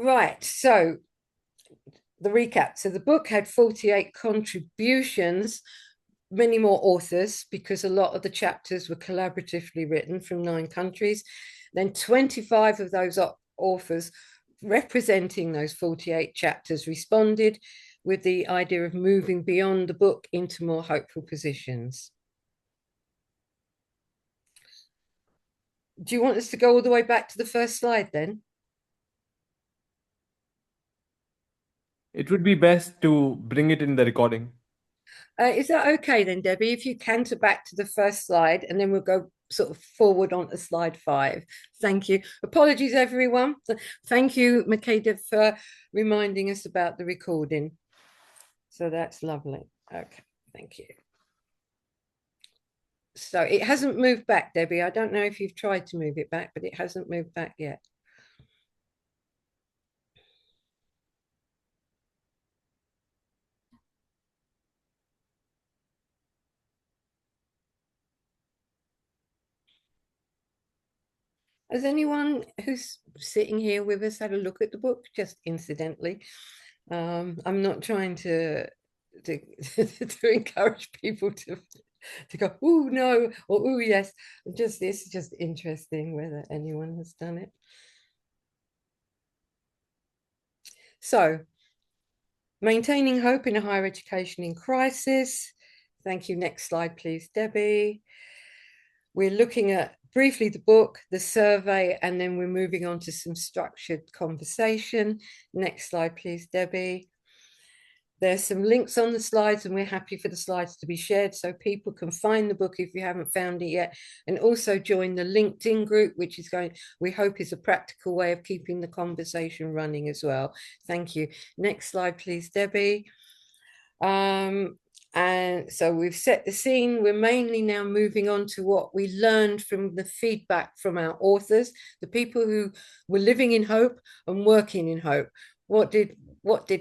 Right, so the recap. So the book had 48 contributions, many more authors, because a lot of the chapters were collaboratively written from 9 countries. Then 25 of those authors representing those 48 chapters responded with the idea of moving beyond the book into more hopeful positions. Do you want us to go all the way back to the first slide then? It would be best to bring it in the recording. Is that okay then, Debbie? If you canter back to the first slide and then we'll go sort of forward on to slide 5. Thank you. Apologies, everyone. Thank you, Makeda, for reminding us about the recording. So that's lovely. Okay, thank you. So it hasn't moved back, Debbie. I don't know if you've tried to move it back, but it hasn't moved back yet. Has anyone who's sitting here with us had a look at the book, just incidentally? I'm not trying to, to encourage people to go, oh no, or oh yes. Just it's just interesting whether anyone has done it. So, maintaining hope in a higher education in crisis. Thank you. Next slide, please, Debbie. We're looking at briefly the book, the survey, and then we're moving on to some structured conversation. Next slide, please, Debbie. There's some links on the slides, and we're happy for the slides to be shared so people can find the book if you haven't found it yet, and also join the LinkedIn group, which is going, we hope, is a practical way of keeping the conversation running as well. Thank you. Next slide, please, Debbie. And so we've set the scene. We're mainly now moving on to what we learned from the feedback from our authors, the people who were living in hope and working in hope. What did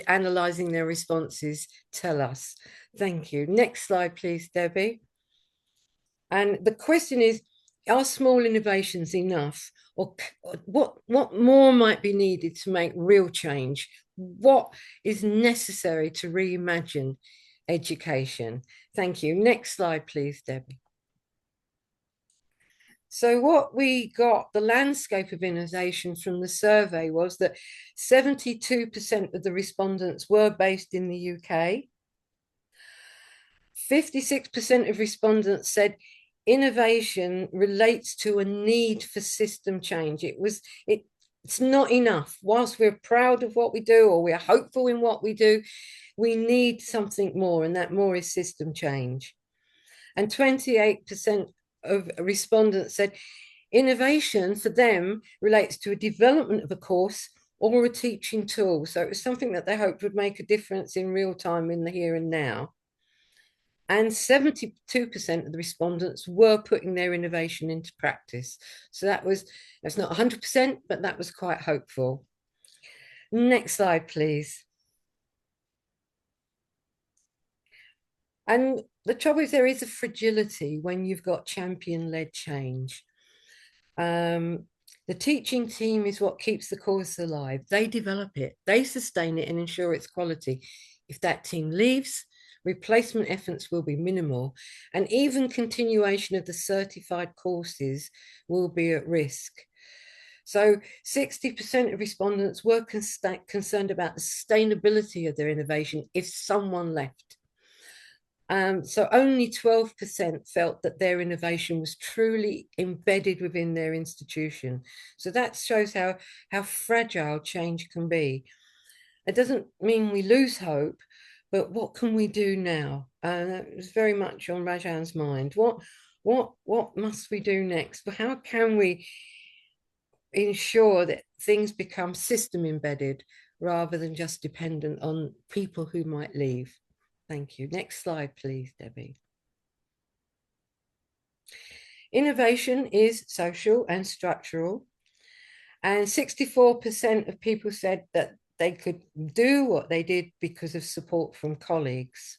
analysing their responses tell us? Thank you. Next slide, please, Debbie. And the question is, are small innovations enough? Or what more might be needed to make real change? What is necessary to reimagine education? Thank you. Next slide, please, Debbie. So what we got, the landscape of innovation from the survey was that 72% of the respondents were based in the UK. 56% of respondents said innovation relates to a need for system change. It's not enough. Whilst we're proud of what we do or we're hopeful in what we do, we need something more, and that more is system change. And 28% of respondents said innovation for them relates to a development of a course or a teaching tool. So it was something that they hoped would make a difference in real time in the here and now. And 72% of the respondents were putting their innovation into practice. So that's not 100%, but that was quite hopeful. Next slide, please. And the trouble is there is a fragility when you've got champion-led change. The teaching team is what keeps the course alive. They develop it, they sustain it and ensure its quality. If that team leaves, replacement efforts will be minimal, and even continuation of the certified courses will be at risk. So 60% of respondents were concerned about the sustainability of their innovation if someone left. So only 12% felt that their innovation was truly embedded within their institution. So that shows how fragile change can be. It doesn't mean we lose hope, but what can we do now? That was very much on Rajan's mind. What must we do next? How can we ensure that things become system embedded rather than just dependent on people who might leave? Thank you. Next slide, please, Debbie. Innovation is social and structural. And 64% of people said that they could do what they did because of support from colleagues.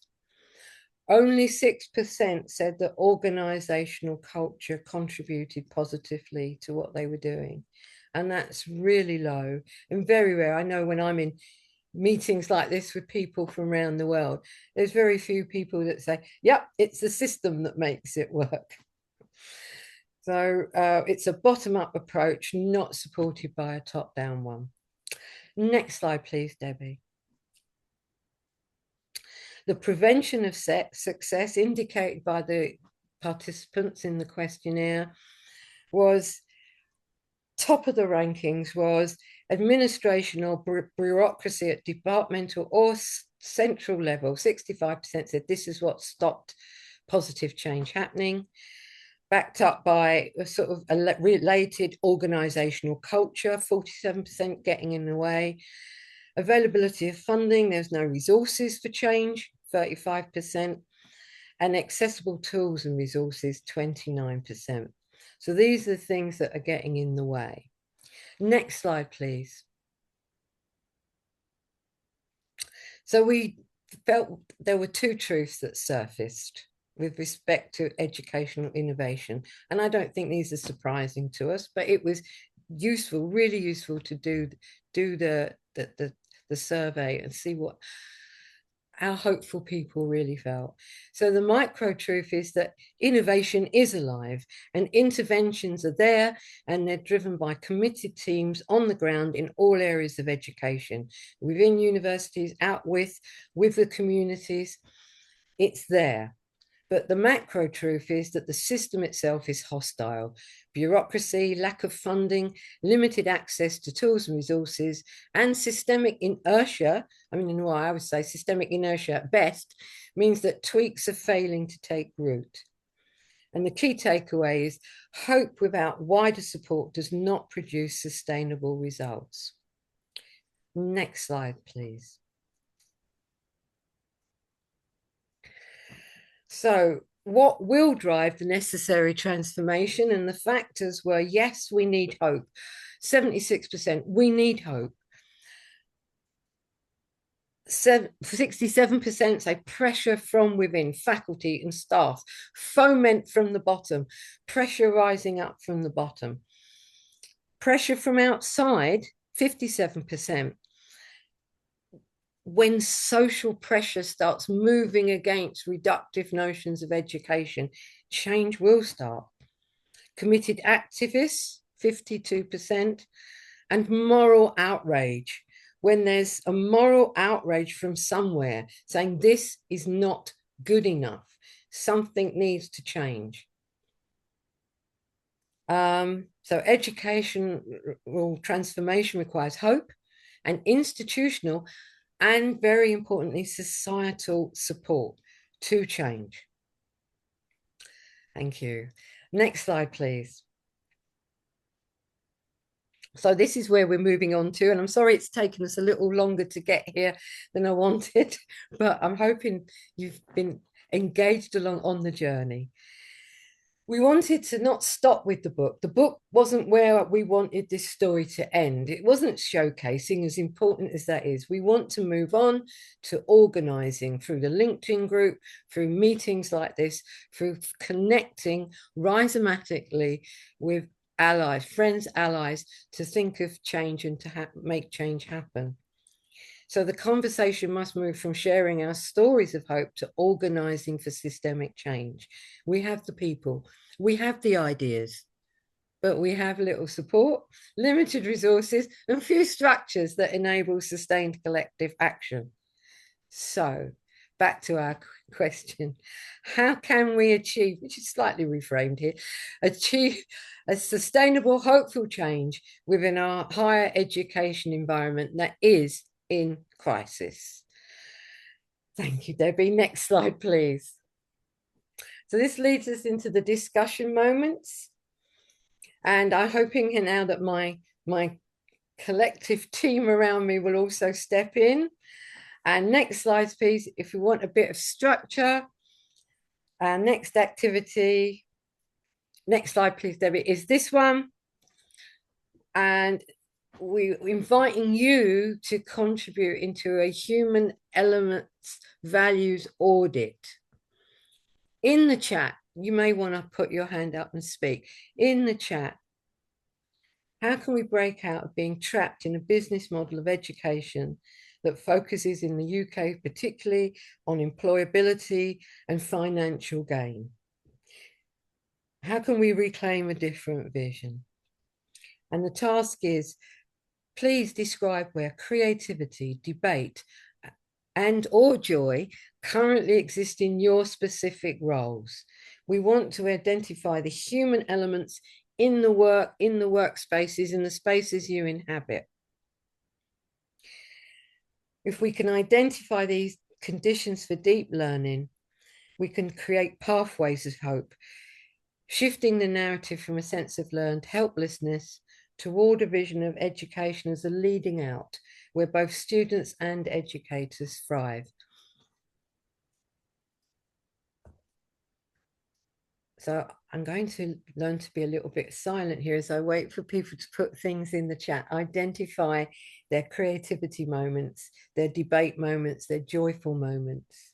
Only 6% said that organizational culture contributed positively to what they were doing. And that's really low and very rare. I know when I'm in meetings like this with people from around the world, there's very few people that say, yep, it's the system that makes it work. So it's a bottom-up approach, not supported by a top-down one. Next slide, please, Debbie. The prevention of success indicated by the participants in the questionnaire was top of the rankings was administration or bureaucracy at departmental or central level. 65% said this is what stopped positive change happening, backed up by a sort of a related organizational culture, 47% getting in the way. Availability of funding, there's no resources for change, 35%, and accessible tools and resources, 29%. So these are the things that are getting in the way. Next slide, please. So we felt there were two truths that surfaced with respect to educational innovation. And I don't think these are surprising to us, but it was useful, really useful to do the survey and see what how hopeful people really felt. So the micro truth is that innovation is alive and interventions are there and they're driven by committed teams on the ground in all areas of education, within universities, out with the communities. It's there. But the macro truth is that the system itself is hostile. Bureaucracy, lack of funding, limited access to tools and resources, and systemic inertia. I mean, I would say systemic inertia at best means that tweaks are failing to take root. And the key takeaway is hope without wider support does not produce sustainable results. Next slide, please. So what will drive the necessary transformation? And the factors were, yes, we need hope. 76%, we need hope. 67% say pressure from within, faculty and staff, foment from the bottom, pressure rising up from the bottom. Pressure from outside, 57%. When social pressure starts moving against reductive notions of education, change will start. Committed activists, 52%, and moral outrage. When there's a moral outrage from somewhere saying this is not good enough, something needs to change. So educational transformation requires hope, and institutional and, very importantly, societal support to change. Thank you. Next slide, please. So this is where we're moving on to, and I'm sorry it's taken us a little longer to get here than I wanted, but I'm hoping you've been engaged along on the journey. We wanted to not stop with the book. The book wasn't where we wanted this story to end. It wasn't showcasing, as important as that is. We want to move on to organizing through the LinkedIn group, through meetings like this, through connecting rhizomatically with allies, friends, allies, to think of change and to make change happen. So the conversation must move from sharing our stories of hope to organizing for systemic change. We have the people, we have the ideas, but we have little support, limited resources, and few structures that enable sustained collective action. So back to our question, how can we achieve, which is slightly reframed here, achieve a sustainable, hopeful change within our higher education environment that is in crisis? Thank you, Debbie. Next slide, please. So this leads us into the discussion moments. And I'm hoping now that my collective team around me will also step in. And next slide, please, if we want a bit of structure. Our next activity, next slide, please, Debbie, is this one. And we're inviting you to contribute into a human elements values audit. In the chat, you may want to put your hand up and speak. In the chat, how can we break out of being trapped in a business model of education that focuses in the UK, particularly on employability and financial gain? How can we reclaim a different vision? And the task is, please describe where creativity, debate, and or joy currently exist in your specific roles. We want to identify the human elements in the work, in the workspaces, in the spaces you inhabit. If we can identify these conditions for deep learning, we can create pathways of hope, shifting the narrative from a sense of learned helplessness toward a vision of education as a leading out, where both students and educators thrive. So I'm going to learn to be a little bit silent here as I wait for people to put things in the chat, identify their creativity moments, their debate moments, their joyful moments.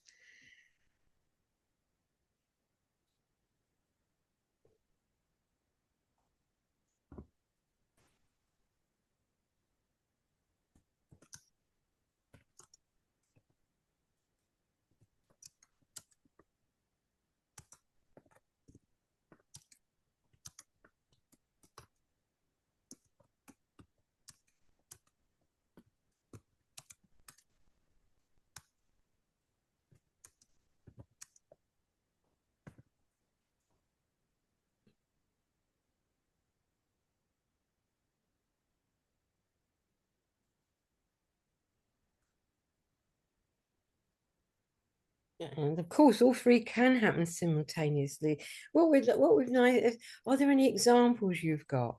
And of course, all three can happen simultaneously. What we've noticed, are there any examples you've got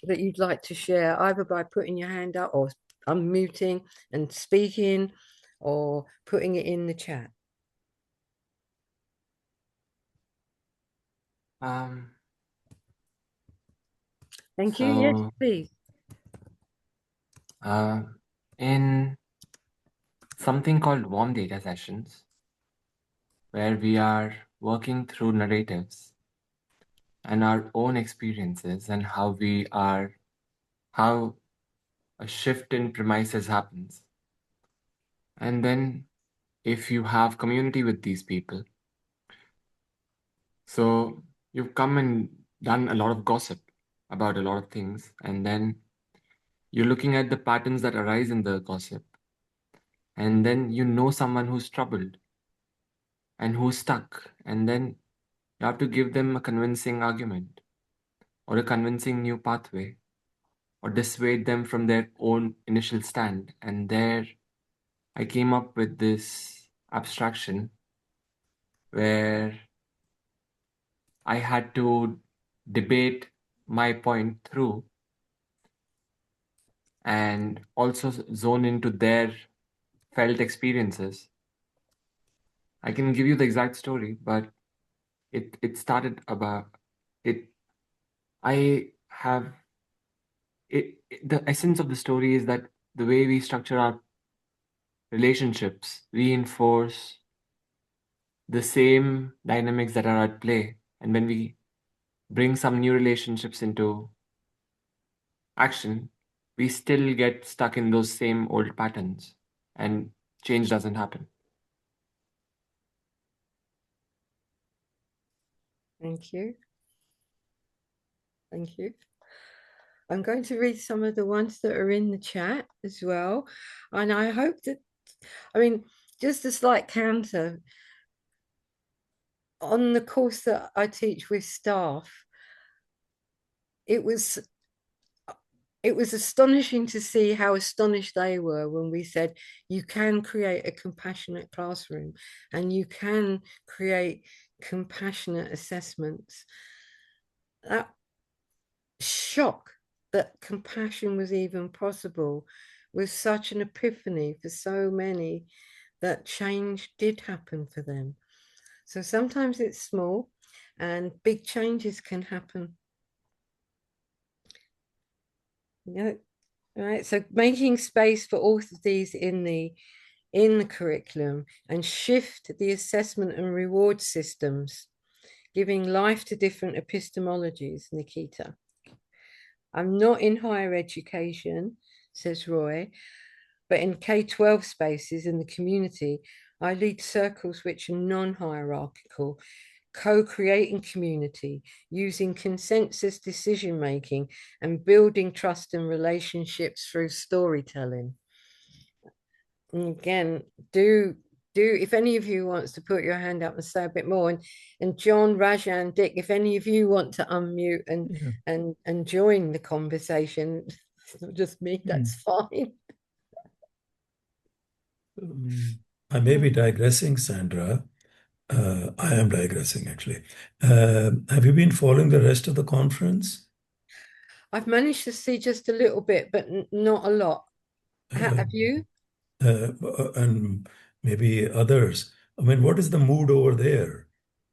that you'd like to share, either by putting your hand up or unmuting and speaking, or putting it in the chat? Thank you. Yes, please. In something called warm data sessions, where we are working through narratives and our own experiences and how a shift in premises happens. And then if you have community with these people, so you've come and done a lot of gossip about a lot of things, and then you're looking at the patterns that arise in the gossip, and then you know someone who's troubled and who's stuck, and then you have to give them a convincing argument or a convincing new pathway or dissuade them from their own initial stand. And there I came up with this abstraction where I had to debate my point through and also zone into their felt experiences. I can give you the exact story, but it started about it. I have the essence of the story is that the way we structure our relationships reinforce the same dynamics that are at play. And when we bring some new relationships into action, we still get stuck in those same old patterns and change doesn't happen. Thank you. Thank you. I'm going to read some of the ones that are in the chat as well. And I hope that, I mean, just a slight counter, on the course that I teach with staff, it was astonishing to see how astonished they were when we said you can create a compassionate classroom and you can create compassionate assessments. That shock that compassion was even possible was such an epiphany for so many, that change did happen for them. So sometimes it's small and big changes can happen. Yeah. All right. So making space for all of these in the in the curriculum and shift the assessment and reward systems, giving life to different epistemologies, Nikita. I'm not in higher education, says Roy, but in K-12 spaces in the community, I lead circles which are non-hierarchical, co-creating community, using consensus decision-making and building trust and relationships through storytelling. And again, do if any of you wants to put your hand up and say a bit more, and John, Rajan, Dick, if any of you want to unmute and join the conversation, it's not just me, that's fine. I may be digressing, Sandra. I am digressing, actually. Have you been following the rest of the conference? I've managed to see just a little bit, but not a lot. Have you? And maybe others. I mean, what is the mood over there?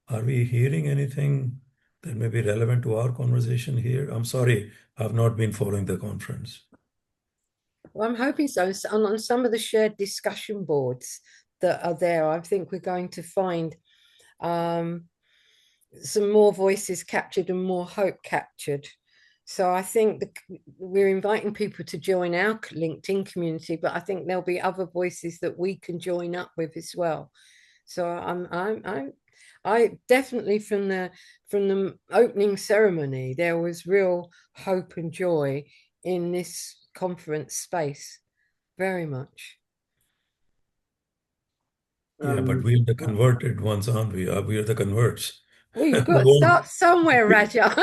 Are we hearing anything that may be relevant to our conversation here? I'm sorry, I've not been following the conference. Well, I'm hoping so. On some of the shared discussion boards that are there, I think we're going to find some more voices captured and more hope captured. So I think we're inviting people to join our LinkedIn community, but I think there'll be other voices that we can join up with as well. So I definitely from the opening ceremony, there was real hope and joy in this conference space, very much. Yeah, but we're the converted ones, aren't we? We are the converts. Well, you've got to start somewhere, Rajan.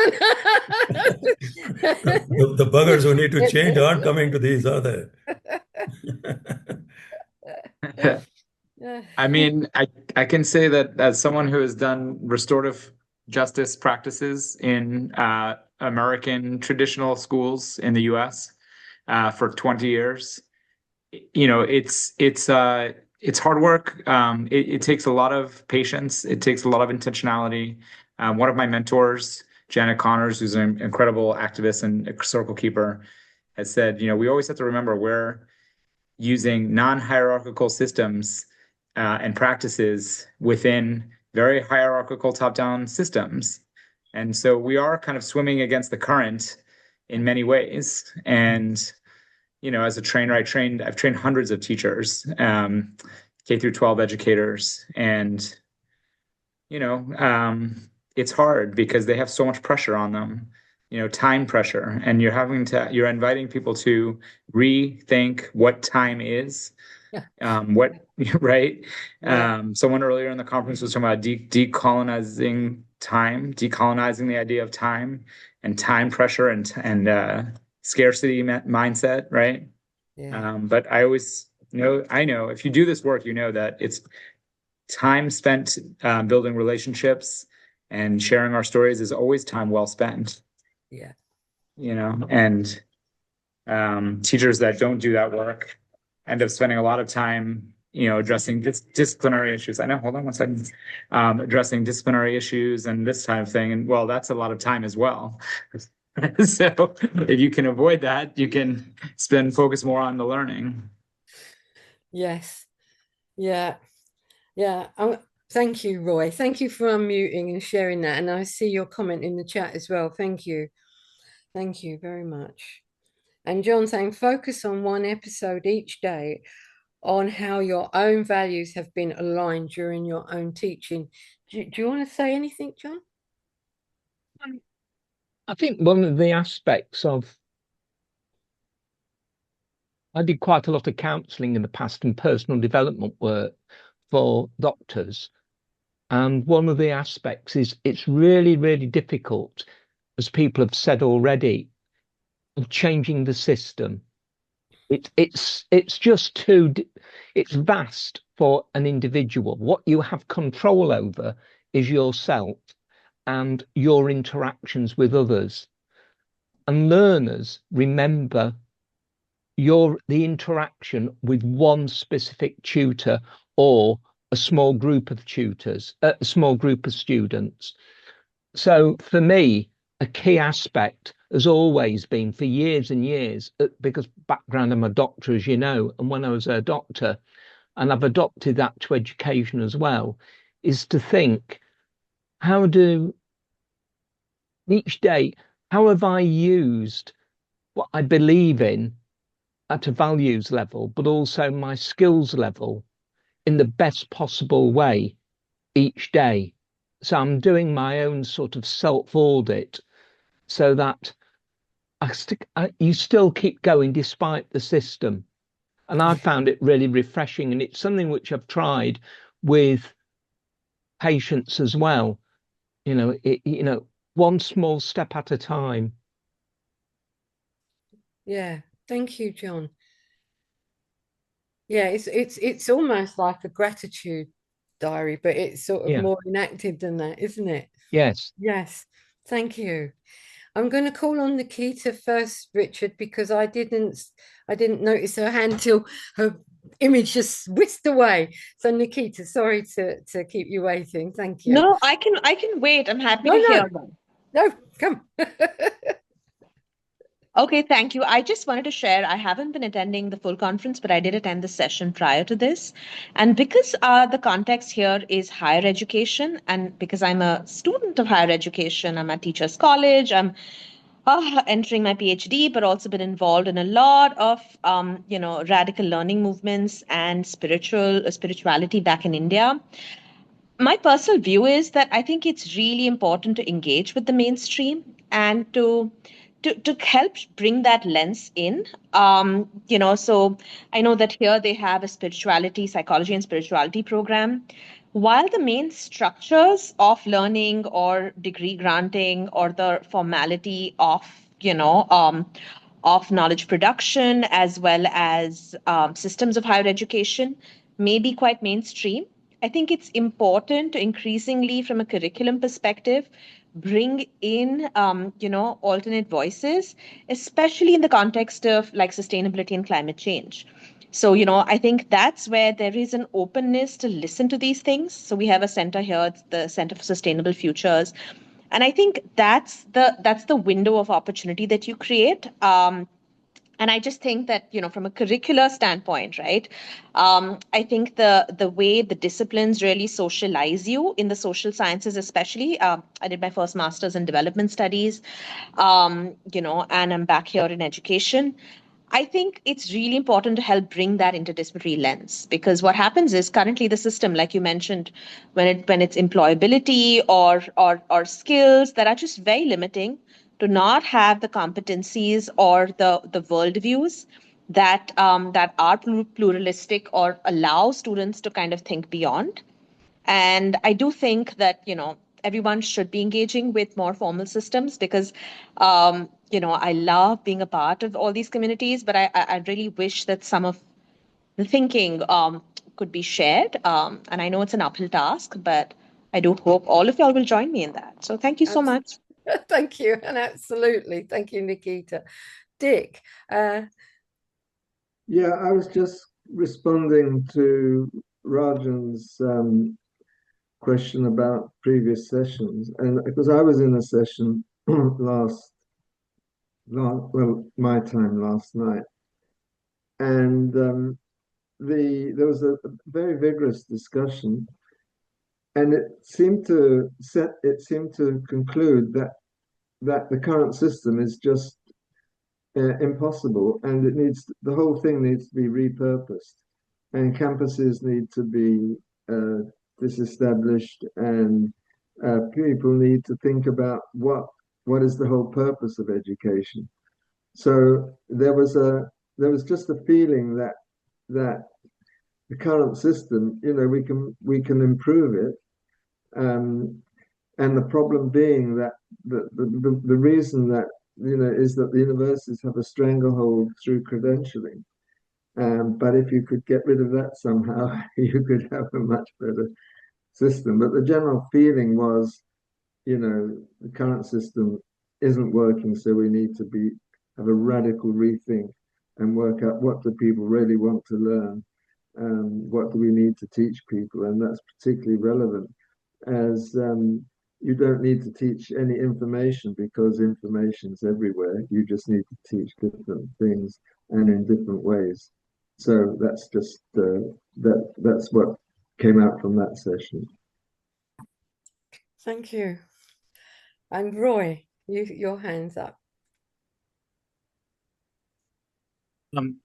The buggers who need to change aren't coming to these, are they? I mean, I can say that as someone who has done restorative justice practices in American traditional schools in the US for 20 years, you know, it's hard work. It takes a lot of patience. It takes a lot of intentionality. One of my mentors, Janet Connors, who's an incredible activist and a circle keeper, has said, you know, we always have to remember we're using non-hierarchical systems and practices within very hierarchical top-down systems. And so we are kind of swimming against the current in many ways. And, you know, as a trainer, I've trained hundreds of teachers, K through 12 educators. And, you know, it's hard because they have so much pressure on them, you know, time pressure. And you're inviting people to rethink what time is. Right? Someone earlier in the conference was talking about decolonizing time, decolonizing the idea of time and time pressure and scarcity mindset, right? But I always I know if you do this work, you know that it's time spent building relationships and sharing our stories is always time well spent. Yeah. You know, and teachers that don't do that work end up spending a lot of time, you know, addressing disciplinary issues. I know, hold on one second. Addressing disciplinary issues and this kind of thing. And well, that's a lot of time as well. So if you can avoid that, you can focus more on the learning. Yes. Yeah. Yeah. Thank you, Roy. Thank you for unmuting and sharing that. And I see your comment in the chat as well. Thank you. Thank you very much. And John saying, focus on one episode each day on how your own values have been aligned during your own teaching. Do you want to say anything, John? I think one of the aspects of, I did quite a lot of counselling in the past and personal development work for doctors. And one of the aspects is it's really, really difficult, as people have said already, of changing the system. It's just it's vast for an individual. What you have control over is yourself and your interactions with others. And learners remember the interaction with one specific tutor or a small group of tutors, a small group of students. So for me, a key aspect has always been for years and years, because background, I'm a doctor, as you know, and when I was a doctor, and I've adopted that to education as well, is to think, each day, how have I used what I believe in at a values level, but also my skills level in the best possible way each day? So I'm doing my own sort of self-audit so that you still keep going despite the system. And I found it really refreshing, and it's something which I've tried with patients as well. One small step at a time. Yeah, thank you, John. Yeah, it's almost like a gratitude diary, but it's sort of more enacted than that, isn't it? Yes. Yes. Thank you. I'm going to call on Nikita first, Richard, because I didn't notice her hand till her image just whisked away. So Nikita, sorry to keep you waiting. Thank you. No, I can wait. I'm happy to hear them. No, come. Okay, thank you. I just wanted to share, I haven't been attending the full conference, but I did attend the session prior to this. And because the context here is higher education, and because I'm a student of higher education, I'm at Teachers College, I'm entering my PhD, but also been involved in a lot of, radical learning movements and spirituality back in India. My personal view is that I think it's really important to engage with the mainstream and to help bring that lens in. So I know that here they have a psychology and spirituality program. While the main structures of learning or degree granting or the formality of knowledge production as well as systems of higher education may be quite mainstream, I think it's important to increasingly, from a curriculum perspective, bring in, alternate voices, especially in the context of like sustainability and climate change. So, I think that's where there is an openness to listen to these things. So we have a center here, it's the Center for Sustainable Futures. And I think that's the window of opportunity that you create. And I just think that, from a curricular standpoint, right, I think the way the disciplines really socialize you in the social sciences, especially, I did my first master's in development studies, and I'm back here in education. I think it's really important to help bring that interdisciplinary lens, because what happens is currently the system, like you mentioned, when it's employability or skills that are just very limiting, to not have the competencies or the worldviews that are pluralistic or allow students to kind of think beyond. And I do think that, everyone should be engaging with more formal systems because, I love being a part of all these communities, but I really wish that some of the thinking could be shared. And I know it's an uphill task, but I do hope all of y'all will join me in that. So thank you so much. Thank you. And absolutely. Thank you, Nikita. Dick. Yeah, I was just responding to Rajan's question about previous sessions, and because I was in a session my time last night, and there was a very vigorous discussion, and it seemed to conclude that the current system is just impossible, and the whole thing needs to be repurposed, and campuses need to be disestablished, and people need to think about what is the whole purpose of education. So there was just a feeling that the current system, we can improve it, and the problem being that the reason that is that the universities have a stranglehold through credentialing. But if you could get rid of that somehow, you could have a much better system. But the general feeling was, the current system isn't working, so we need to have a radical rethink and work out what do people really want to learn, what do we need to teach people, and that's particularly relevant as you don't need to teach any information because information's everywhere. You just need to teach different things and in different ways. So that's just that's what came out from that session. Thank you. And Roy, your hand's up. I'm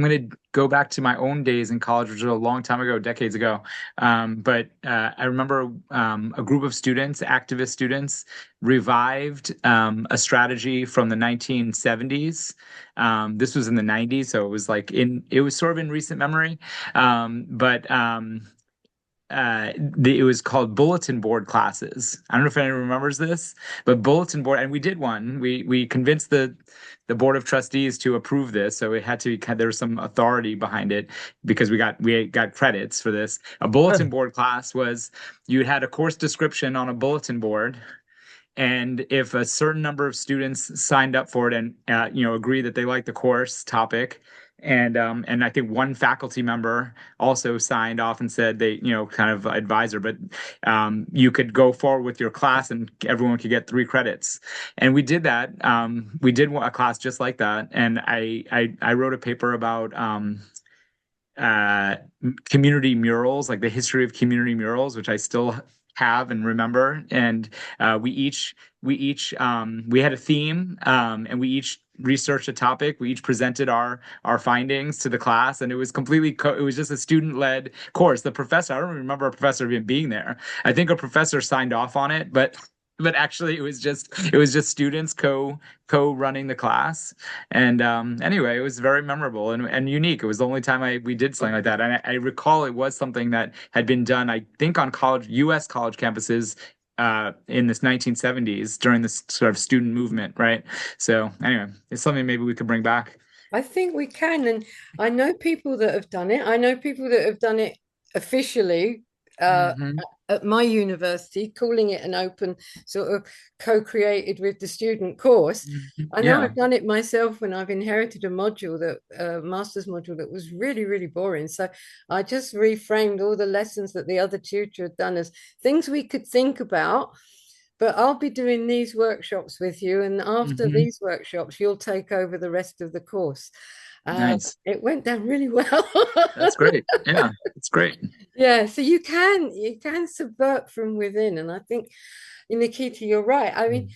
going to go back to my own days in college, which was a long time ago, decades ago. But I remember a group of students, activist students, revived a strategy from the 1970s. This was in the 90s, so it was like it was sort of in recent memory. It was called bulletin board classes. I don't know if anyone remembers this, but bulletin board, and we did one. We convinced the board of trustees to approve this, so it had to be, there was some authority behind it because we got credits for this. A bulletin board class was you had a course description on a bulletin board, and if a certain number of students signed up for it and agree that they like the course topic, and I think one faculty member also signed off and said they, kind of advisor, but you could go forward with your class and everyone could get 3 credits. And we did that. We did a class just like that, and I wrote a paper about community murals, like the history of community murals, which I still have and remember. And we had a theme, and we each researched a topic. We each presented our findings to the class, and it was completely it was just a student-led course. The professor, I don't remember a professor even being there. I think a professor signed off on it, but actually it was just students co-running the class. And anyway, it was very memorable and unique. It was the only time we did something like that. And I recall it was something that had been done, I think, on US college campuses in this 1970s during this sort of student movement, right? So anyway, it's something maybe we could bring back. I think we can, and I know people that have done it. I know people that have done it officially at my university, calling it an open sort of co-created with the student course. I know I've done it myself when I've inherited a module master's module that was really, really boring. So I just reframed all the lessons that the other tutor had done as things we could think about. But I'll be doing these workshops with you, and after these workshops, you'll take over the rest of the course. Nice. It went down really well. That's great. Yeah, it's great. Yeah, so you can subvert from within, and I think, Nikita, you're right. I mean,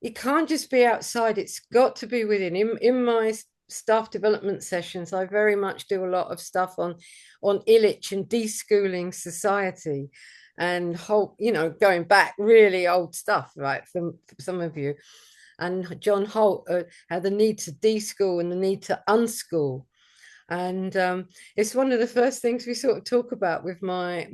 it can't just be outside; it's got to be within. In my staff development sessions, I very much do a lot of stuff on Illich and deschooling society. And whole, going back really old stuff, right, for some of you. And John Holt had the need to deschool and the need to unschool. And it's one of the first things we sort of talk about with my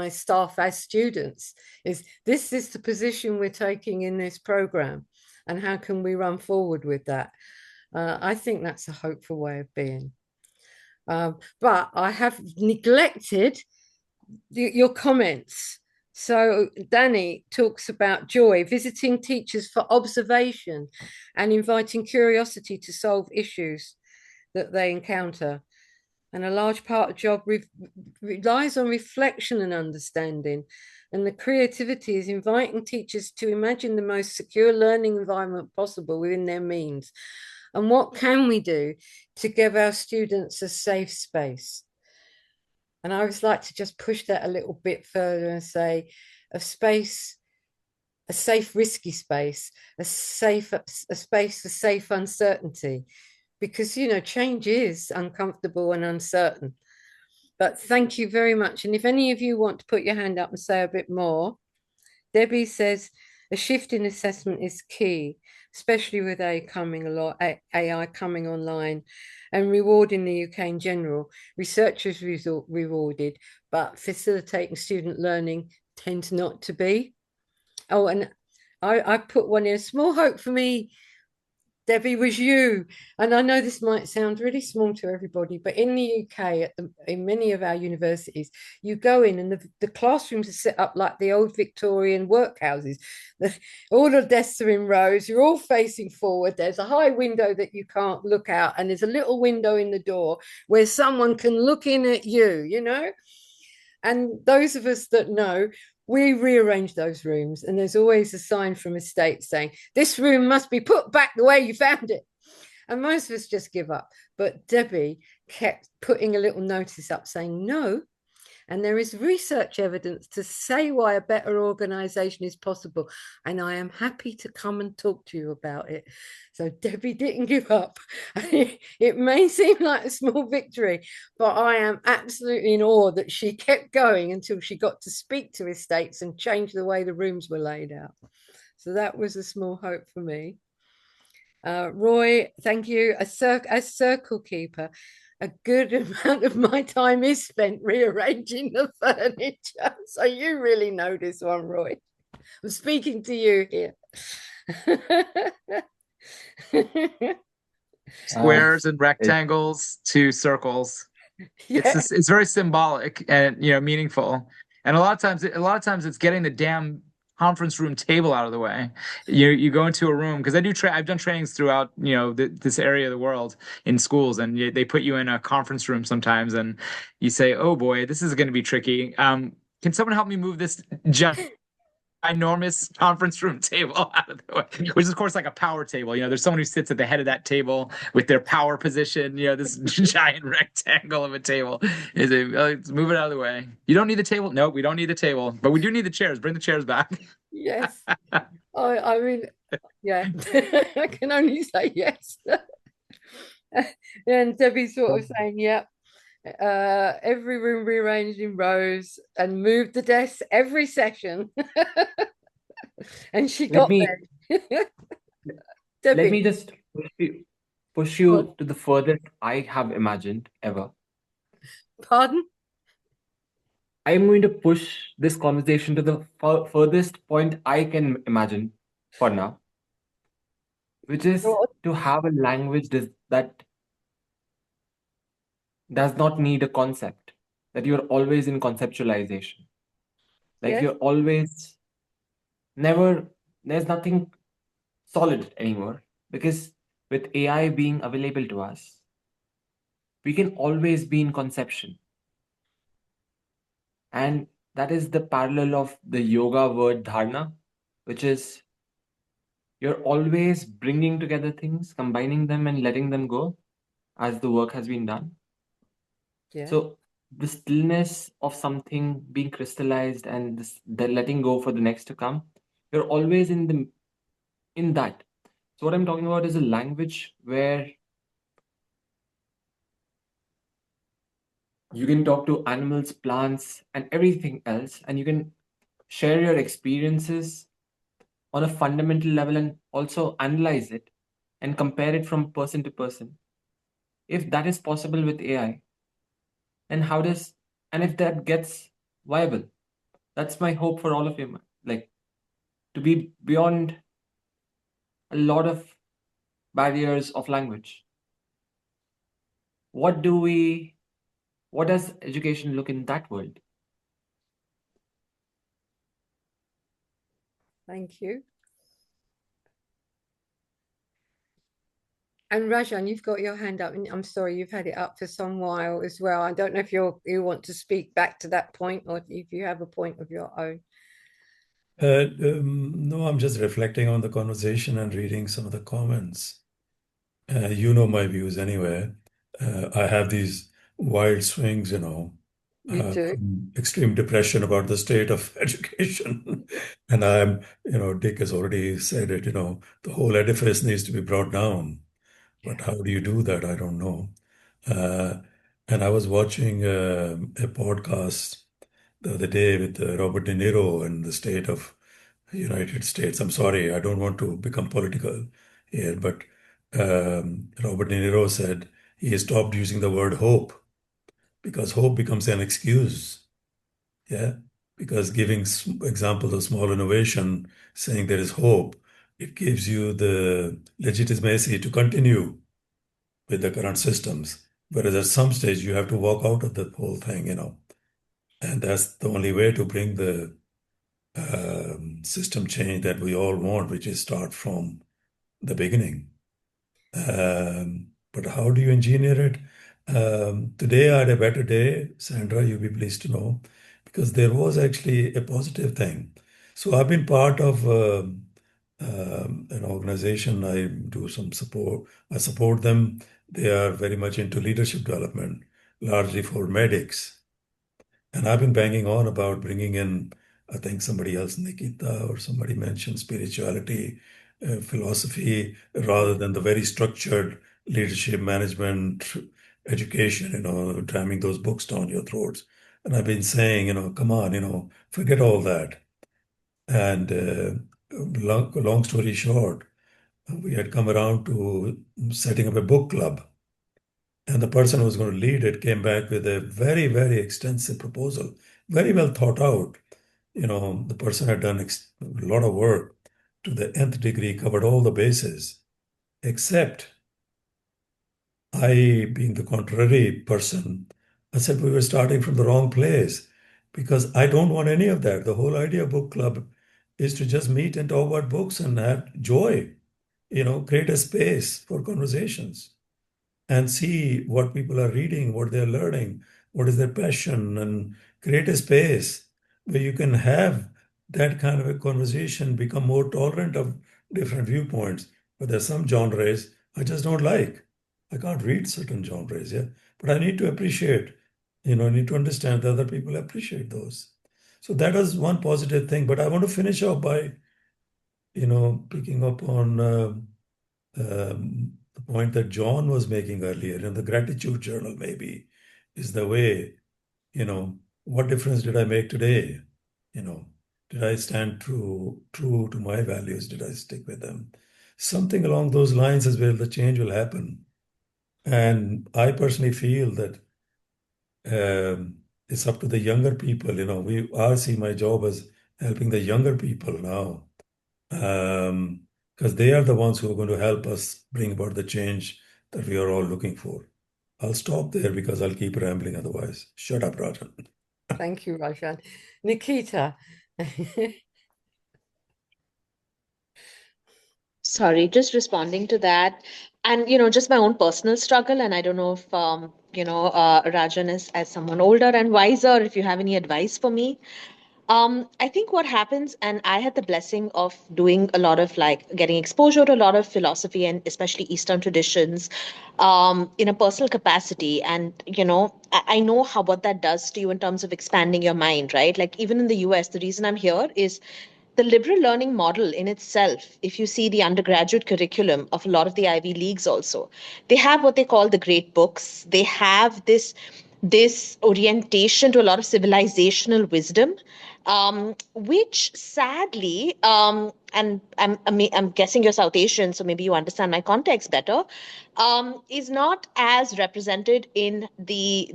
staff as students is this is the position we're taking in this program and how can we run forward with that. I think that's a hopeful way of being. But I have neglected your comments. So Danny talks about joy, visiting teachers for observation and inviting curiosity to solve issues that they encounter. And a large part of job relies on reflection and understanding. And the creativity is inviting teachers to imagine the most secure learning environment possible within their means. And what can we do to give our students a safe space? And I always like to just push that a little bit further and say a space, a safe, risky space, a space for safe uncertainty, because, change is uncomfortable and uncertain. But thank you very much. And if any of you want to put your hand up and say a bit more, Debbie says a shift in assessment is key, especially with AI coming online and rewarding the UK in general. Researchers rewarded, but facilitating student learning tends not to be. Oh, and I put one in. A small hope for me, Debbie, was you. And I know this might sound really small to everybody, but in the UK, in many of our universities, you go in and the classrooms are set up like the old Victorian workhouses. All the desks are in rows. You're all facing forward. There's a high window that you can't look out. And there's a little window in the door where someone can look in at you, And those of us that know, we rearrange those rooms, and there's always a sign from estate saying, this room must be put back the way you found it. And most of us just give up. But Debbie kept putting a little notice up saying no. And there is research evidence to say why a better organization is possible. And I am happy to come and talk to you about it. So Debbie didn't give up. It may seem like a small victory, but I am absolutely in awe that she kept going until she got to speak to estates and change the way the rooms were laid out. So that was a small hope for me. Roy, thank you. As circle keeper, a good amount of my time is spent rearranging the furniture. So you really know this one, Roy. I'm speaking to you here. Squares and rectangles to circles. Yeah. It's very symbolic and meaningful. And a lot of times it's getting the damn conference room table out of the way. You go into a room, because I've done trainings throughout this area of the world in schools, and they put you in a conference room sometimes, and you say, oh boy, this is going to be tricky. Can someone help me move this ginormous conference room table out of the way, which is of course like a power table. There's someone who sits at the head of that table with their power position. This giant rectangle of a table. Let's move it out of the way. You don't need the table. No, we don't need the table, but we do need the chairs. Bring the chairs back. Yes. I mean, yeah. I can only say yes. And Debbie's sort of saying, yeah. Every room rearranged in rows and moved the desks every session. And she got there. Let me just push you to the furthest I have imagined ever. Pardon? I'm going to push this conversation to the furthest point I can imagine for now, which is to have a language that does not need a concept, that you're always in conceptualization. Like Yes. you're always there's nothing solid anymore, because with AI being available to us, we can always be in conception. And that is the parallel of the yoga word dharana, which is you're always bringing together things, combining them and letting them go as the work has been done. Yeah. So the stillness of something being crystallized and the letting go for the next to come, you're always in that. So what I'm talking about is a language where you can talk to animals, plants, and everything else, and you can share your experiences on a fundamental level and also analyze it and compare it from person to person. If that is possible with AI, then and if that gets viable, that's my hope for all of you, like to be beyond a lot of barriers of language. What does education look in that world? Thank you. And Rajan, you've got your hand up, and I'm sorry, you've had it up for some while as well. I don't know if you want to speak back to that point, or if you have a point of your own. No, I'm just reflecting on the conversation and reading some of the comments. You know my views anyway. I have these wild swings, You do. from extreme depression about the state of education. And I'm, Dick has already said it, the whole edifice needs to be brought down. But how do you do that? I don't know. And I was watching a podcast the other day with Robert De Niro and the state of the United States. I'm sorry, I don't want to become political here, but Robert De Niro said he stopped using the word hope because hope becomes an excuse. Yeah, because giving example of small innovation, saying there is hope, it gives you the legitimacy to continue with the current systems. Whereas at some stage you have to walk out of the whole thing, and that's the only way to bring the system change that we all want, which is start from the beginning. But how do you engineer it? Today I had a better day, Sandra, you'll be pleased to know, because there was actually a positive thing. So I've been part of an organization. I do some support. I support them. They are very much into leadership development, largely for medics. And I've been banging on about bringing in, I think somebody else, Nikita or somebody mentioned spirituality, philosophy, rather than the very structured leadership management education, jamming those books down your throats. And I've been saying, come on, forget all that. And long story short, we had come around to setting up a book club. And the person who was going to lead it came back with a very, very extensive proposal, very well thought out. The person had done a lot of work to the nth degree, covered all the bases, except I, being the contrary person, I said we were starting from the wrong place because I don't want any of that. The whole idea of book club is to just meet and talk about books and have joy, create a space for conversations and see what people are reading, what they're learning, what is their passion, and create a space where you can have that kind of a conversation, become more tolerant of different viewpoints. But there's some genres I just don't like. I can't read certain genres, yeah. But I need to appreciate, I need to understand that other people appreciate those. So that was one positive thing. But I want to finish off by, picking up on the point that John was making earlier, and the gratitude journal maybe is the way, what difference did I make today? Did I stand true to my values? Did I stick with them? Something along those lines is where the change will happen. And I personally feel that it's up to the younger people. I see my job as helping the younger people now. Because they are the ones who are going to help us bring about the change that we are all looking for. I'll stop there because I'll keep rambling otherwise. Shut up, Rajan. Thank you, Rajan. Nikita. Sorry, just responding to that. And, just my own personal struggle. And I don't know if, Rajan is as someone older and wiser, if you have any advice for me. I think what happens, and I had the blessing of doing a lot of getting exposure to a lot of philosophy and especially Eastern traditions in a personal capacity. And, I know what that does to you in terms of expanding your mind, right? Like even in the US, the reason I'm here is the liberal learning model in itself. If you see the undergraduate curriculum of a lot of the Ivy Leagues also, they have what they call the great books. They have this orientation to a lot of civilizational wisdom, which sadly, and I'm guessing you're South Asian, so maybe you understand my context better, is not as represented in the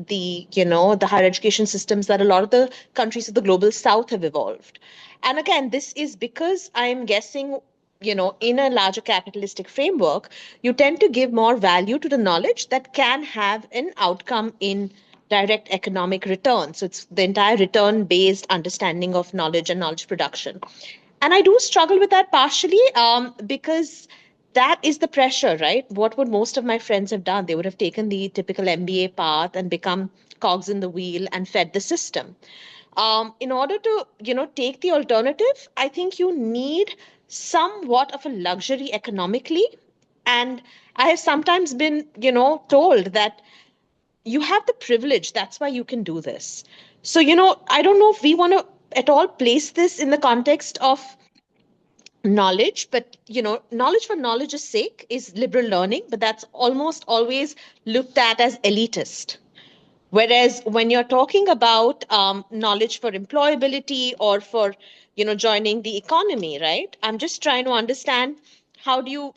higher education systems that a lot of the countries of the global South have evolved. And again, this is because I'm guessing, in a larger capitalistic framework, you tend to give more value to the knowledge that can have an outcome in direct economic return. So it's the entire return based understanding of knowledge and knowledge production. And I do struggle with that partially because that is the pressure, right? What would most of my friends have done? They would have taken the typical MBA path and become cogs in the wheel and fed the system. In order to, take the alternative, I think you need somewhat of a luxury economically. And I have sometimes been, told that you have the privilege. That's why you can do this. So, I don't know if we want to at all place this in the context of knowledge, but, knowledge for knowledge's sake is liberal learning, but that's almost always looked at as elitist. Whereas when you're talking about knowledge for employability or for, joining the economy, right? I'm just trying to understand how do you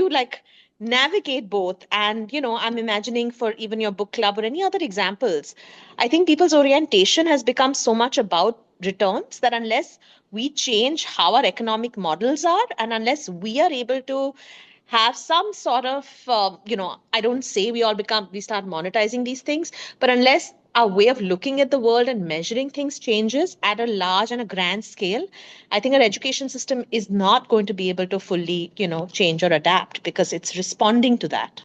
like navigate both. And I'm imagining for even your book club or any other examples, I think people's orientation has become so much about returns that unless we change how our economic models are, and unless we are able to have some sort of I don't say we start monetizing these things, but unless our way of looking at the world and measuring things changes at a large and a grand scale, I think our education system is not going to be able to fully change or adapt because it's responding to that.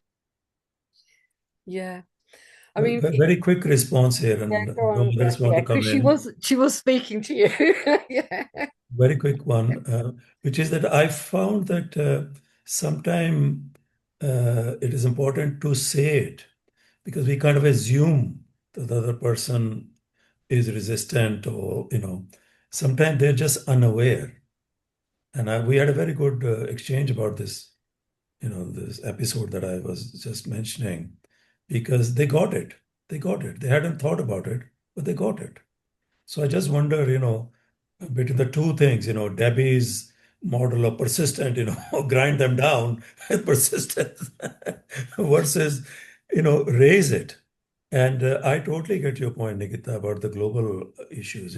Yeah. I mean, Very quick response here, yeah, and go on, others want to come because in. she was speaking to you. Yeah. Very quick one, which is that I found that sometime it is important to say it because we kind of assume that the other person is resistant, or sometimes they're just unaware. And we had a very good exchange about this, this episode that I was just mentioning, because they got it. They got it. They hadn't thought about it, but they got it. So I just wonder, between the two things, Debbie's model of persistent, grind them down, persistence versus, raise it. And I totally get your point, Nikita, about the global issues,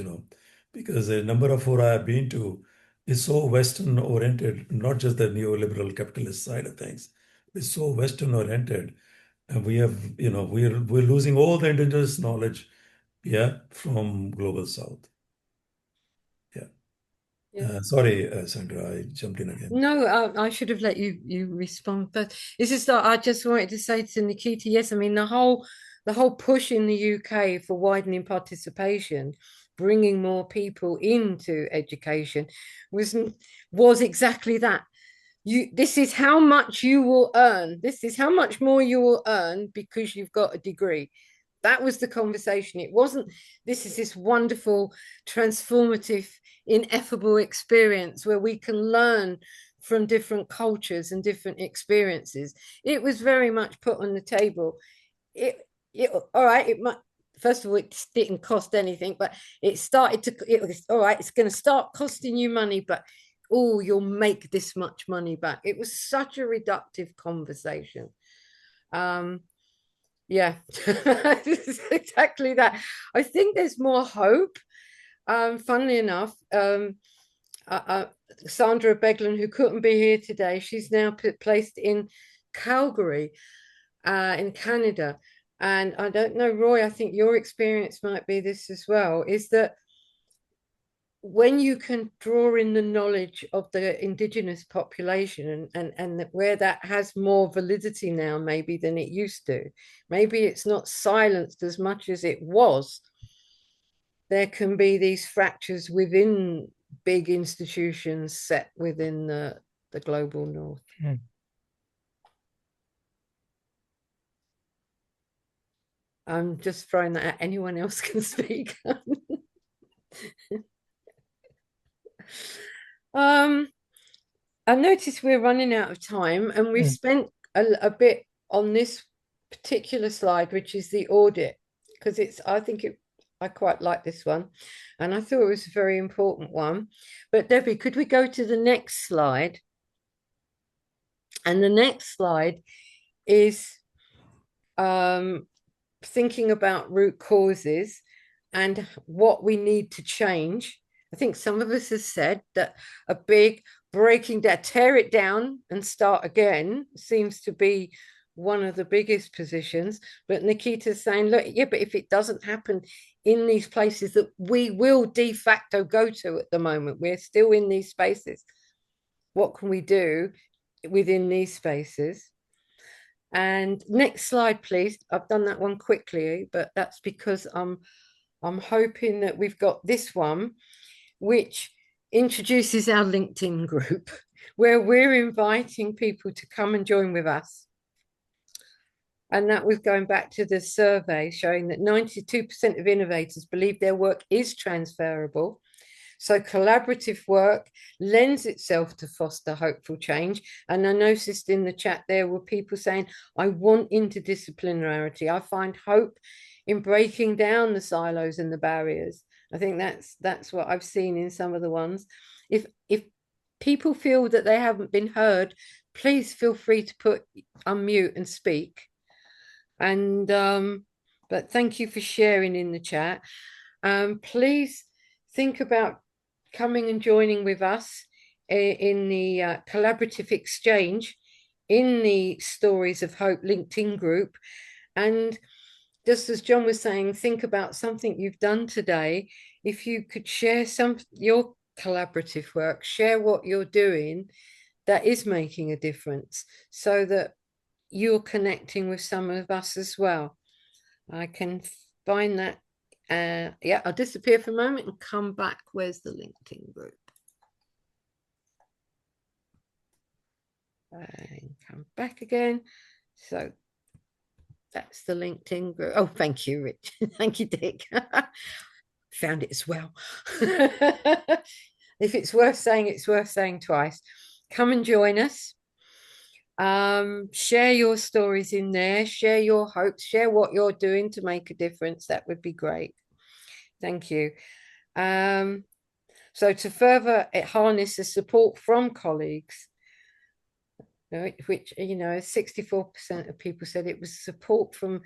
because a number of fora I've been to is so Western oriented, not just the neoliberal capitalist side of things. It's so Western oriented. And we have, we're losing all the indigenous knowledge, yeah, from global South. Yeah. Yeah. Sorry, Sandra, I jumped in again. No, I should have let you respond, but it's just that I just wanted to say to Nikita, yes, I mean the whole push in the UK for widening participation, bringing more people into education, was exactly that. This is how much you will earn. This is how much more you will earn because you've got a degree. That was the conversation. It wasn't, this is this wonderful, transformative, ineffable experience where we can learn from different cultures and different experiences. It was very much put on the table. All right, it might, first of all, it didn't cost anything, but it was all right, it's going to start costing you money, but oh, you'll make this much money back. It was such a reductive conversation. Yeah, exactly that. I think there's more hope. Funnily enough, Sandra Abegglen, who couldn't be here today, she's now placed in Calgary, in Canada. And I don't know, Roy, I think your experience might be this as well, is that when you can draw in the knowledge of the indigenous population and where that has more validity now maybe than it used to, maybe it's not silenced as much as it was, there can be these fractures within big institutions set within the global north. I'm just throwing that at anyone else can speak. I noticed we're running out of time, and we've spent a bit on this particular slide, which is the audit, because I quite like this one, and I thought it was a very important one. But Debbie, could we go to the next slide? And the next slide is thinking about root causes and what we need to change. I think some of us have said that a big breaking down, tear it down and start again seems to be one of the biggest positions. But Nikita's saying, look, yeah, but if it doesn't happen in these places that we will de facto go to at the moment, we're still in these spaces. What can we do within these spaces? And next slide, please. I've done that one quickly, but that's because I'm hoping that we've got this one, which introduces our LinkedIn group, where we're inviting people to come and join with us. And that was going back to the survey showing that 92% of innovators believe their work is transferable. So collaborative work lends itself to foster hopeful change. And I noticed in the chat there were people saying, I want interdisciplinarity. I find hope in breaking down the silos and the barriers. I think that's what I've seen in some of the ones. If people feel that they haven't been heard, please feel free to unmute and speak. And but thank you for sharing in the chat. Please think about coming and joining with us in the collaborative exchange in the Stories of Hope LinkedIn group. And just as John was saying, think about something you've done today. If you could share your collaborative work, share what you're doing that is making a difference so that you're connecting with some of us as well. I can find that. Yeah, I'll disappear for a moment and come back. Where's the LinkedIn group? And come back again. So that's the LinkedIn group. Oh, thank you, Rich. Thank you, Dick. Found it as well. If it's worth saying twice. Come and join us. Share your stories in there, share your hopes, share what you're doing to make a difference. That would be great. Thank you. So to further harness the support from colleagues, which, 64% of people said it was support from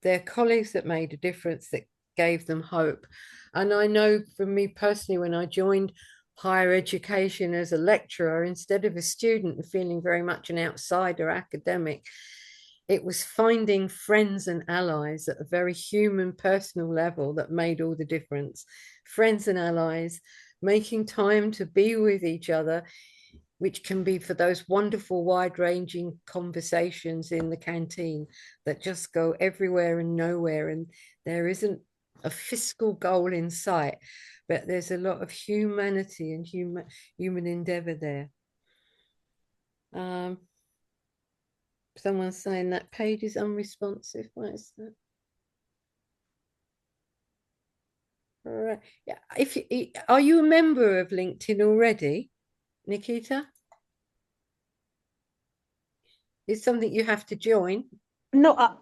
their colleagues that made a difference, that gave them hope. And I know for me personally, when I joined higher education as a lecturer instead of a student and feeling very much an outsider academic, it was finding friends and allies at a very human, personal level that made all the difference. Friends and allies, making time to be with each other, which can be for those wonderful, wide-ranging conversations in the canteen that just go everywhere and nowhere. And there isn't a fiscal goal in sight, but there's a lot of humanity and human endeavor there. Someone's saying that page is unresponsive. Why is that? All right. Yeah. Are you a member of LinkedIn already, Nikita? It's something you have to join. No, I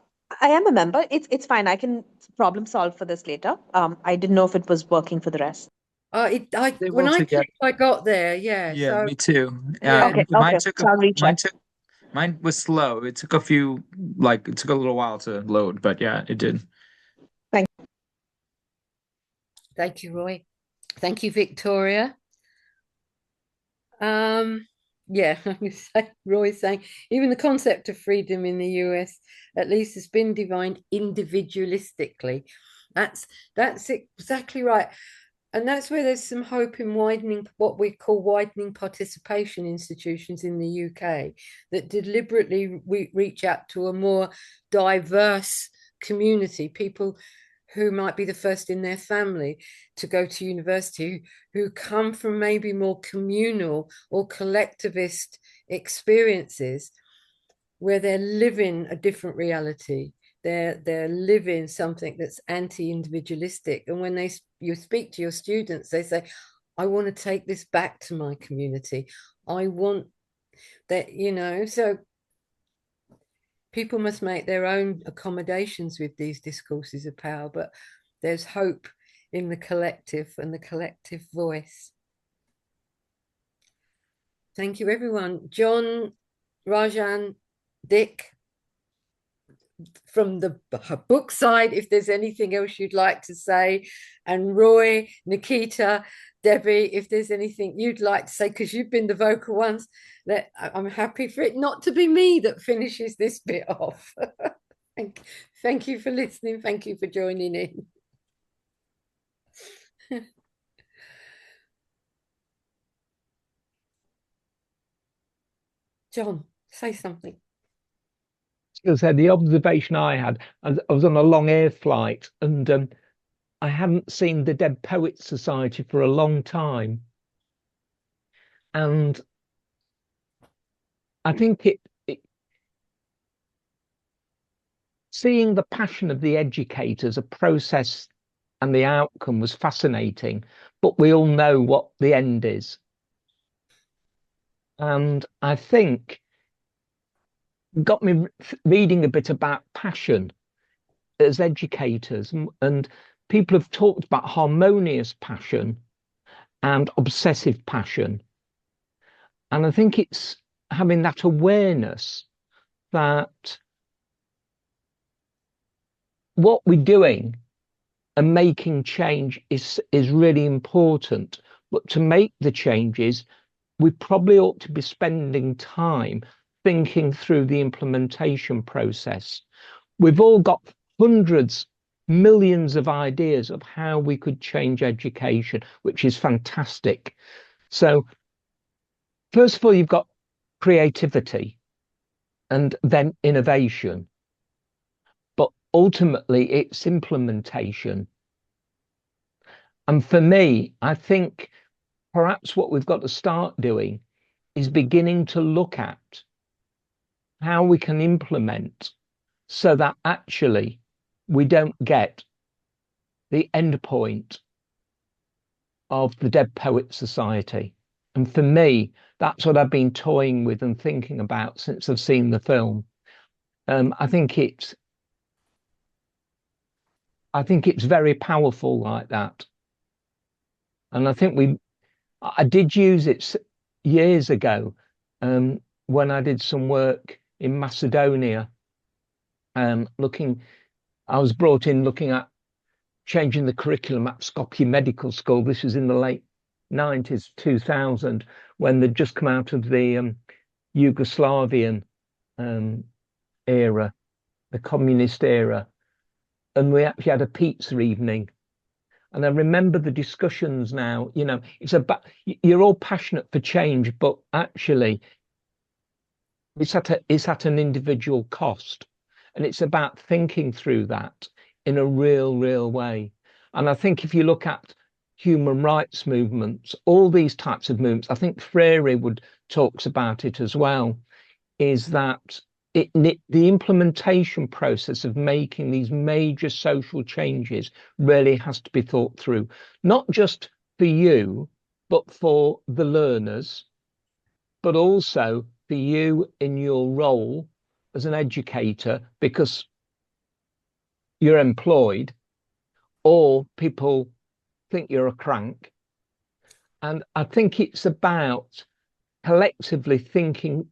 am a member. It's fine. I can problem solve for this later. I didn't know if it was working for the rest. They When will I together. clicked, I got there. Yeah. Yeah, So me too. yeah. Okay. So I'll recheck. Mine was slow. It took it took a little while to load, but yeah, it did. Thank you, Roy. Thank you, Victoria. Yeah, Roy's saying even the concept of freedom in the US at least has been defined individualistically. That's exactly right. And that's where there's some hope in widening what we call widening participation institutions in the UK that deliberately reach out to a more diverse community, people who might be the first in their family to go to university, who come from maybe more communal or collectivist experiences where they're living a different reality. They're living something that's anti-individualistic. And when you speak to your students, they say, I want to take this back to my community. I want that, so people must make their own accommodations with these discourses of power, but there's hope in the collective and the collective voice. Thank you, everyone. John, Rajan, Dick, from the book side, if there's anything else you'd like to say, and Roy, Nikita, Debbie, if there's anything you'd like to say, because you've been the vocal ones, that I'm happy for it not to be me that finishes this bit off. Thank you for listening. Thank you for joining in. John, say something. So the observation I had, I was on a long air flight, and I hadn't seen the Dead Poets Society for a long time. And I think seeing the passion of the educators, a process and the outcome was fascinating, but we all know what the end is. And I think got me reading a bit about passion as educators, and people have talked about harmonious passion and obsessive passion. And I think it's having that awareness that what we're doing and making change is really important. But to make the changes, we probably ought to be spending time thinking through the implementation process. We've all got hundreds, millions of ideas of how we could change education, which is fantastic. So first of all, you've got creativity and then innovation. But ultimately it's implementation. And for me, I think perhaps what we've got to start doing is beginning to look at how we can implement so that actually we don't get the end point of the Dead Poets Society. And for me, that's what I've been toying with and thinking about since I've seen the film. I think it's very powerful like that. And I think I did use it years ago when I did some work in Macedonia. I was brought in looking at changing the curriculum at Skopje Medical School. This was in the late 90s, 2000, when they'd just come out of the Yugoslavian era, the communist era. And we actually had a pizza evening. And I remember the discussions now, it's about, you're all passionate for change, but actually it's at an individual cost. And it's about thinking through that in a real way. And I think if you look at human rights movements, all these types of movements, I think Freire talks about it as well, is that the implementation process of making these major social changes really has to be thought through, not just for you, but for the learners, but also for you in your role as an educator, because you're employed or people think you're a crank. And I think it's about collectively thinking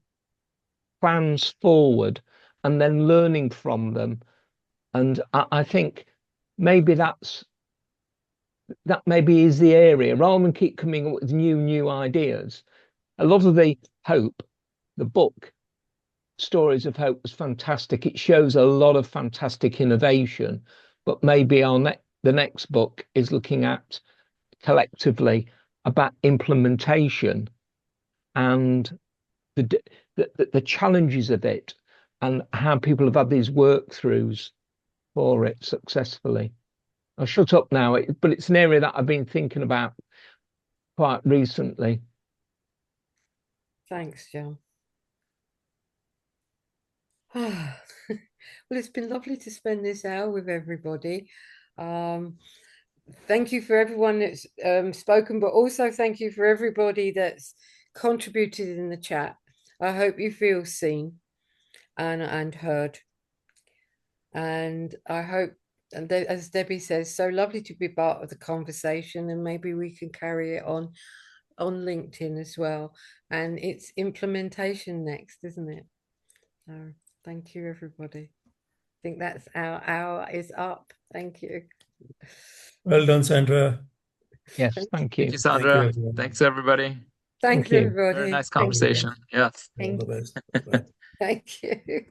plans forward and then learning from them. And I think maybe that maybe is the area, rather than keep coming up with new ideas. A lot of the hope, the book Stories of Hope, was fantastic. It shows a lot of fantastic innovation, but maybe the next book is looking at collectively about implementation and the challenges of it and how people have had these work-throughs for it successfully. I'll shut up now, but it's an area that I've been thinking about quite recently. Thanks, John. Well, it's been lovely to spend this hour with everybody. Thank you for everyone that's spoken, but also thank you for everybody that's contributed in the chat. I hope you feel seen and heard. And I hope, and as Debbie says, so lovely to be part of the conversation, and maybe we can carry it on LinkedIn as well. And it's implementation next, isn't it? So thank you, everybody. I think that's our hour is up. Thank you. Well done, Sandra. Yes, thank you. Thank you, Sandra. Thank you, Thanks, everybody. Thanks, Thank you. everybody. Very nice conversation. Yes. all the best. Bye. Thank you.